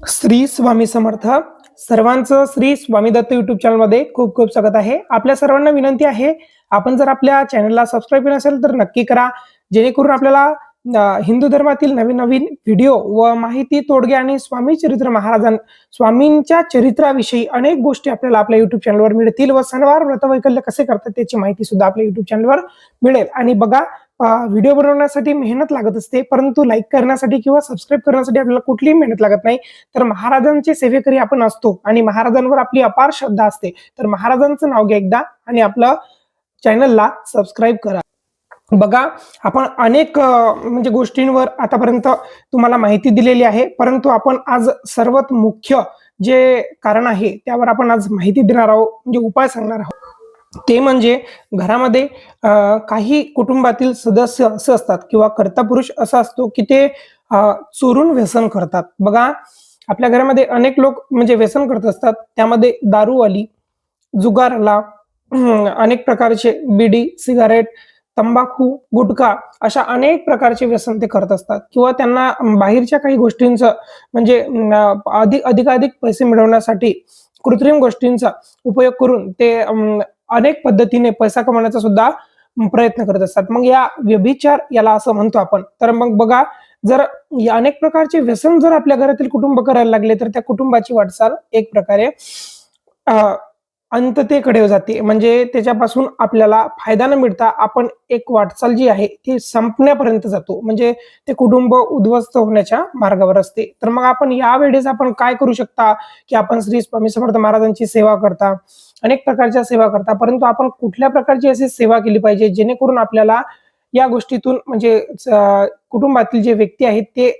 श्री स्वामी समर्थ. सर्वांचं श्री स्वामी दत्त युट्यूब चॅनलमध्ये खूप खूप स्वागत आहे. आपल्या सर्वांना विनंती आहे, आपण जर आपल्या चॅनलला सबस्क्राईब केलं नसेल तर नक्की करा, जेणेकरून आपल्याला हिंदू धर्मातील नवीन नवीन व्हिडिओ व माहिती, तोडगे आणि स्वामी चरित्र स्वामींच्या चरित्राविषयी अनेक गोष्टी आपल्याला आपल्या युट्यूब चॅनलवर मिळतील व सणवार व्रतवैकल्य कसे करतात त्याची माहिती सुद्धा आपल्या युट्यूब चॅनलवर मिळेल. आणि बघा, व्हिडिओ बनवण्यासाठी मेहनत लागत असते, परंतु लाईक करण्यासाठी किंवा सबस्क्राईब करण्यासाठी आपल्याला कुठलीही मेहनत लागत नाही. तर महाराजांचे सेवेकरी आपण असतो आणि महाराजांवर आपली अपार श्रद्धा असते. तर महाराजांचं नाव घ्या एकदा आणि आपलं चॅनलला सबस्क्राईब करा. बघा, आपण अनेक म्हणजे गोष्टींवर आतापर्यंत तुम्हाला माहिती दिलेली आहे, परंतु आपण आज सर्वात मुख्य जे कारण आहे त्यावर आपण आज माहिती देणार आहोत, म्हणजे उपाय सांगणार आहोत. ते म्हणजे घरामध्ये काही कुटुंबातील सदस्य असं असतात किंवा कर्ता पुरुष असा असतो की ते चोरून व्यसन करतात. बघा, आपल्या घरामध्ये अनेक लोक म्हणजे व्यसन करत असतात. त्यामध्ये दारूवाली, जुगारला, अनेक प्रकारचे बिडी, सिगारेट, तंबाखू, गुटखा अशा अनेक प्रकारचे व्यसन ते करत असतात किंवा त्यांना बाहेरच्या काही गोष्टींचं म्हणजे अधिकाधिक पैसे मिळवण्यासाठी कृत्रिम गोष्टींचा उपयोग करून ते अनेक पद्धतीने पैसा कमवण्याचा सुद्धा प्रयत्न करत असतात. मग या व्यभिचार याला असं म्हणतो आपण. तर मग बघा, जर अनेक प्रकारचे व्यसन जर आपल्या घरातील कुटुंब करायला लागले तर त्या कुटुंबाची वाटचाल एक प्रकारे अंततेकडे जाते. म्हणजे त्याच्यापासून आपल्याला फायदा न मिळता आपण एक वाटचाल जी आहे ती संपण्यापर्यंत जातो. म्हणजे ते कुटुंब उद्ध्वस्त होण्याच्या मार्गावर असते. तर मग आपण यावेळेस आपण काय करू शकता, की आपण श्री स्वामी समर्थ महाराजांची सेवा करता, अनेक प्रकारच्या सेवा करता, परंतु आपण कुठल्या प्रकारची अशी सेवा केली पाहिजे जेणेकरून आपल्याला या गोष्टीतून म्हणजे कुटुंबातील जे व्यक्ती आहेत ते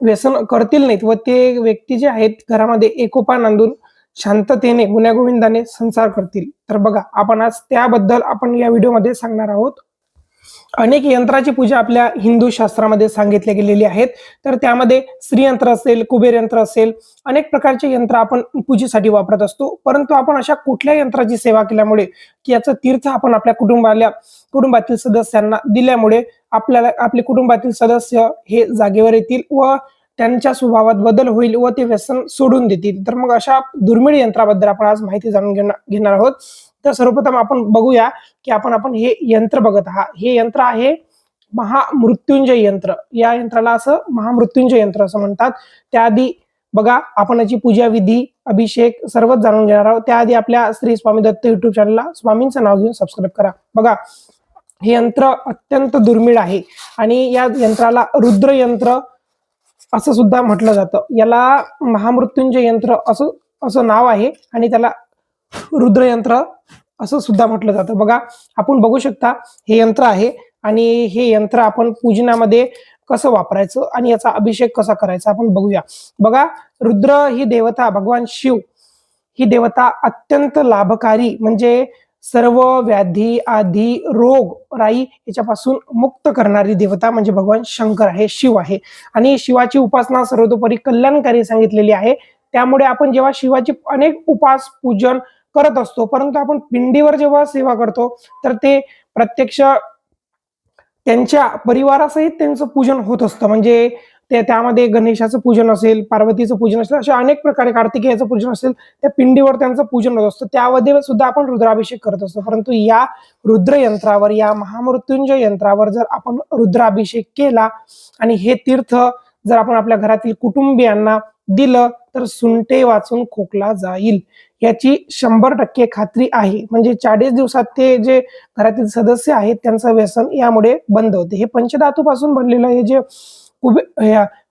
व्यसन करतील नाहीत व ते व्यक्ती जे आहेत घरामध्ये एकोपा नांदून शांततेने गुण्यागोविंदाने संसार करतील. तर बघा, आपण आज त्याबद्दल आपण या व्हिडिओमध्ये सांगणार आहोत. अनेक यंत्राची पूजा आपल्या हिंदू शास्त्रामध्ये सांगितले गेलेली आहेत. तर त्यामध्ये श्रीयंत्र असेल, कुबेर यंत्र असेल, अनेक प्रकारचे यंत्र आपण पूजेसाठी वापरत असतो. परंतु आपण अशा कुठल्या यंत्राची सेवा केल्यामुळे की याचं तीर्थ आपण आपल्या कुटुंबातील सदस्यांना दिल्यामुळे आपल्याला आपले कुटुंबातील सदस्य हे जागेवर येतील व त्यांच्या स्वभावात बदल होईल व ते व्यसन सोडून देतील. तर मग अशा दुर्मिळ यंत्राबद्दल आपण आज माहिती जाणून घेणार आहोत. तर सर्वप्रथम आपण बघूया की आपण हे यंत्र बघत आहात. हे यंत्र आहे महामृत्युंजय यंत्र. या यंत्राला असं महामृत्युंजय यंत्र असं म्हणतात. त्याआधी बघा, आपण याची पूजा विधी, अभिषेक सर्वच जाणून घेणार आहोत. त्याआधी आपल्या श्री स्वामी दत्त युट्यूब चॅनलला स्वामींचं नाव घेऊन सबस्क्राईब करा. बघा, हे यंत्र अत्यंत दुर्मिळ आहे आणि या यंत्राला रुद्र यंत्र असं सुद्धा म्हटलं जातं. याला महामृत्युंजय यंत्र असं नाव आहे आणि त्याला रुद्र यंत्र असं सुद्धा म्हटलं जातं. बघा, आपण बघू शकता हे यंत्र आहे आणि हे यंत्र आपण पूजनामध्ये कसं वापरायचं आणि याचा अभिषेक कसा करायचा आपण बघूया. बघा, रुद्र ही देवता, भगवान शिव ही देवता अत्यंत लाभकारी, म्हणजे सर्व व्याधी, आधी, रोग राई याच्यापासून मुक्त करणारी देवता म्हणजे भगवान शंकर आहे, शिव आहे. आणि शिवाची उपासना सर्वतोपरी कल्याणकारी सांगितलेली आहे. त्यामुळे आपण जेव्हा शिवाची अनेक उपास पूजन करत असतो, परंतु आपण पिंडीवर जेव्हा सेवा करतो तर ते प्रत्यक्ष त्यांच्या परिवारासहित त्यांचं पूजन होत असतं. म्हणजे त्यामध्ये गणेशाचं पूजन असेल, पार्वतीचं पूजन असेल, अशा अनेक प्रकारे कार्तिकेयाचं पूजन असेल, त्या पिंडीवर त्यांचं पूजन होत असतं. त्यामध्ये सुद्धा आपण रुद्राभिषेक करत असतो. परंतु या रुद्र यंत्रावर, या महामृत्युंजय यंत्रावर जर आपण रुद्राभिषेक केला आणि हे तीर्थ जर आपण आपल्या घरातील कुटुंबियांना दिलं तर सुंटे वाचून खोकला जाईल, याची 100% खात्री आहे. म्हणजे 40 दिवसात ते जे घरातील सदस्य आहेत त्यांचं व्यसन यामुळे बंद होते. हे पंचधातूपासून बनलेलं हे जे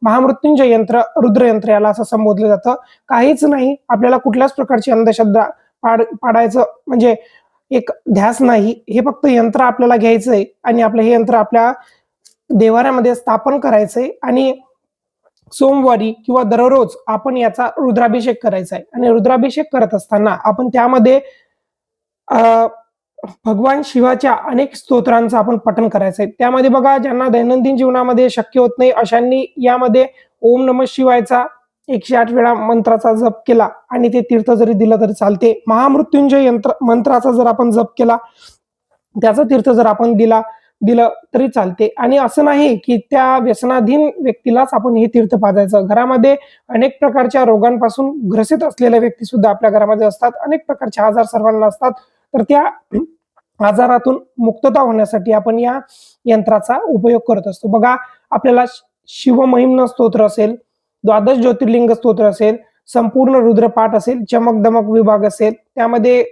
महामृत्युंजय यंत्र, रुद्र यंत्र याला असं संबोधलं जातं. काहीच नाही, आपल्याला कुठल्याच प्रकारची अंधश्रद्धा पाडायचं म्हणजे एक ध्यास नाही. हे फक्त यंत्र आपल्याला घ्यायचंय आणि आपलं हे यंत्र आपल्या देवाऱ्यामध्ये स्थापन करायचंय आणि सोमवारी किंवा दररोज आपण याचा रुद्राभिषेक करायचा आहे. आणि रुद्राभिषेक करत असताना आपण त्यामध्ये भगवान शिवाच्या अनेक स्तोत्रांचं आपण पठण करायचं आहे. त्यामध्ये बघा, ज्यांना दैनंदिन जीवनामध्ये शक्य होत नाही अशांनी यामध्ये ओम नमः शिवायचा 108 वेळा मंत्राचा जप केला आणि ते तीर्थ जरी दिलं तरी चालते. महामृत्युंजय मंत्राचा जर आपण जप केला, त्याचा तीर्थ जर आपण दिला दिलं तरी चालते. आणि असं नाही की त्या व्यसनाधीन व्यक्तीलाच आपण हे तीर्थ पाजायचं. घरामध्ये अनेक प्रकारच्या रोगांपासून ग्रसित असलेल्या व्यक्ती सुद्धा आपल्या घरामध्ये असतात. अनेक प्रकारचे आजार सर्वांना असतात. तर त्या आजारातून मुक्तता होण्यासाठी आपण या यंत्राचा उपयोग करत असतो. बघा, आपल्याला शिवमहिम्न स्तोत्र असेल, द्वादश ज्योतिर्लिंग स्तोत्र असेल, संपूर्ण रुद्रपाठ असेल, चमक-दमक विभाग असेल, त्यामध्ये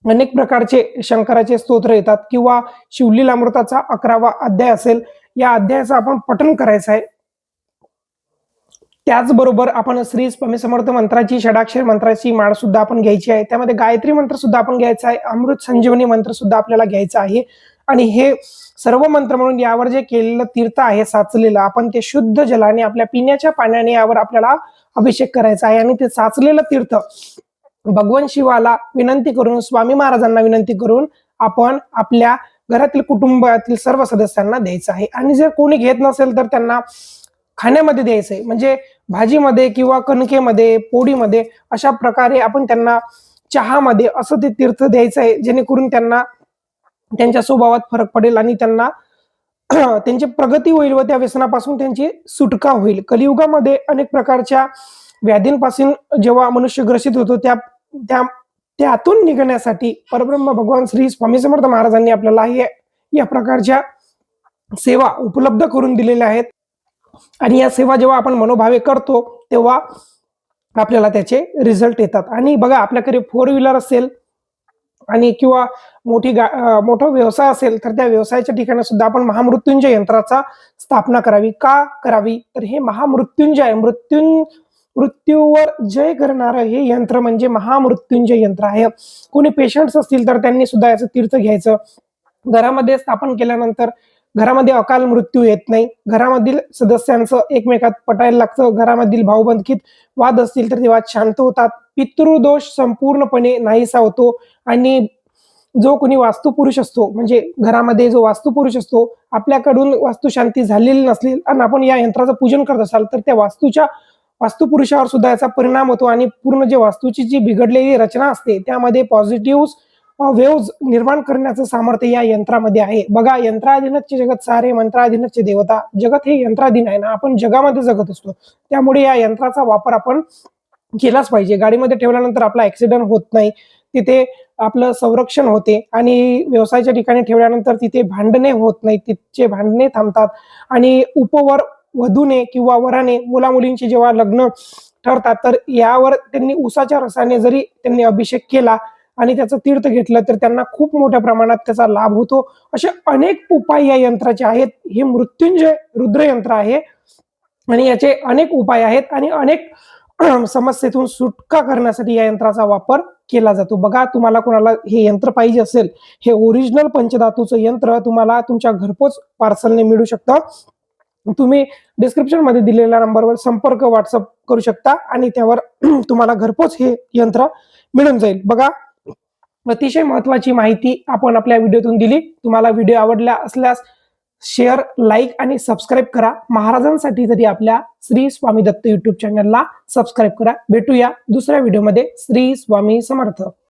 अनेक प्रकारचे शंकराचे स्तोत्र येतात किंवा शिवलीलामृताचा 11वा अध्याय असेल, या अध्यायाचं आपण पठण करायचं आहे. त्याचबरोबर आपण श्री स्वामी समर्थ मंत्राची, षडाक्षर मंत्राची माळ सुद्धा आपण घ्यायची आहे. त्यामध्ये गायत्री मंत्र सुद्धा आपण घ्यायचा आहे. अमृत संजीवनी मंत्र सुद्धा आपल्याला घ्यायचा आहे. आणि हे सर्व मंत्र म्हणून यावर जे केलेलं तीर्थ आहे साचलेलं, आपण ते शुद्ध जलाने आपल्या पिण्याच्या पाण्याने यावर आपल्याला अभिषेक करायचा आहे. आणि ते साचलेलं तीर्थ भगवान शिवाला विनंती करून, स्वामी महाराजांना विनंती करून आपण आपल्या घरातील कुटुंबातील सर्व सदस्यांना द्यायचं आहे. आणि जर कोणी घेत नसेल तर त्यांना खाण्यामध्ये द्यायचंय, म्हणजे भाजीमध्ये किंवा कणकेमध्ये, पोळीमध्ये, अशा प्रकारे आपण त्यांना चहामध्ये असं ते तीर्थ द्यायचं आहे, जेणेकरून त्यांना त्यांच्या स्वभावात फरक पडेल आणि त्यांना त्यांची प्रगती होईल व त्या व्यसनापासून त्यांची सुटका होईल. कलियुगामध्ये अनेक प्रकारच्या व्याधींपासून जेव्हा मनुष्य ग्रसित होतो, त्या त्या त्यातून निघण्यासाठी परब्रह्म भगवान श्री स्वामी समर्थ महाराजांनी आपल्याला या प्रकारच्या सेवा उपलब्ध करून दिलेल्या आहेत. आणि या सेवा जेव्हा आपण मनोभावे करतो तेव्हा आपल्याला त्याचे रिझल्ट येतात. आणि बघा, आपल्याकडे 4 व्हीलर असेल आणि किंवा मोठा व्यवसाय असेल, तर त्या व्यवसायाच्या ठिकाणी सुद्धा आपण महामृत्युंजय यंत्राचा स्थापना करावी. का करावी? तर हे महामृत्युंजय, मृत्यूवर जय करणारं हे यंत्र म्हणजे महामृत्युंजय यंत्र आहे. कोणी पेशंट्स असतील तर त्यांनी सुद्धा याचं तीर्थ घ्यायचं. घरामध्ये स्थापन केल्यानंतर घरामध्ये अकाल मृत्यू येत नाही. घरामधील सदस्यांचं एकमेकात पटायला लागतं. घरामधील भाऊबंदकीत वाद असतील तर ते वाद शांत होतात. पितृदोष संपूर्णपणे नाहीसा होतो. आणि जो कोणी वास्तुपुरुष असतो, म्हणजे घरामध्ये जो वास्तुपुरुष असतो, आपल्याकडून वास्तुशांती झालेली नसली आणि आपण या यंत्राचं पूजन करत असाल तर त्या वास्तुपुरुषावर सुद्धा याचा परिणाम होतो. आणि पूर्ण जे वास्तूची जी बिघडलेली रचना असते त्यामध्ये पॉझिटिव्ह वेव्ज निर्माण करण्याचं सामर्थ्य या यंत्रामध्ये आहे. बघा, यंत्राधीनच जगत सारे, मंत्राधीनच देवता. जगत हे यंत्राधीन आहे ना, आपण जगामध्ये जगत असतो. त्यामुळे या यंत्राचा वापर आपण केलाच पाहिजे. गाडीमध्ये ठेवल्यानंतर आपला ऍक्सिडेंट होत नाही, तिथे आपलं संरक्षण होते. आणि व्यवसायाच्या ठिकाणी ठेवल्यानंतर तिथे भांडणे होत नाही, तिथचे भांडणे थांबतात. आणि उपवर वधूने किंवा वराने मुलामुलींची जेव्हा लग्न ठरतात तर यावर त्यांनी उसाच्या रसाने जरी त्यांनी अभिषेक केला आणि त्याचं तीर्थ घेतलं तर त्यांना खूप मोठ्या प्रमाणात त्याचा लाभ होतो. असे अनेक उपाय या यंत्राचे आहेत. हे मृत्युंजय रुद्र यंत्र आहे आणि याचे अनेक उपाय आहेत आणि अनेक समस्येतून सुटका करण्यासाठी या यंत्राचा वापर केला जातो. बघा, तुम्हाला कोणाला हे यंत्र पाहिजे असेल, हे ओरिजिनल पंचधातूचं यंत्र तुम्हाला तुमच्या घरपोच पार्सलने मिळू शकतं. तुम्ही डिस्क्रिप्शन मध्ये दिलेल्या नंबरवर संपर्क व्हॉट्सअप करू शकता आणि त्यावर तुम्हाला घरपोच हे यंत्र मिळून जाईल. बघा, अतिशय महत्वाची माहिती आपण आपल्या व्हिडिओतून दिली. तुम्हाला व्हिडिओ आवडला असल्यास शेअर, लाईक आणि सबस्क्राईब करा. महाराजांसाठी तरी आपल्या श्री स्वामी दत्त युट्यूब चॅनलला सबस्क्राईब करा. भेटूया दुसऱ्या व्हिडिओमध्ये. श्री स्वामी समर्थ.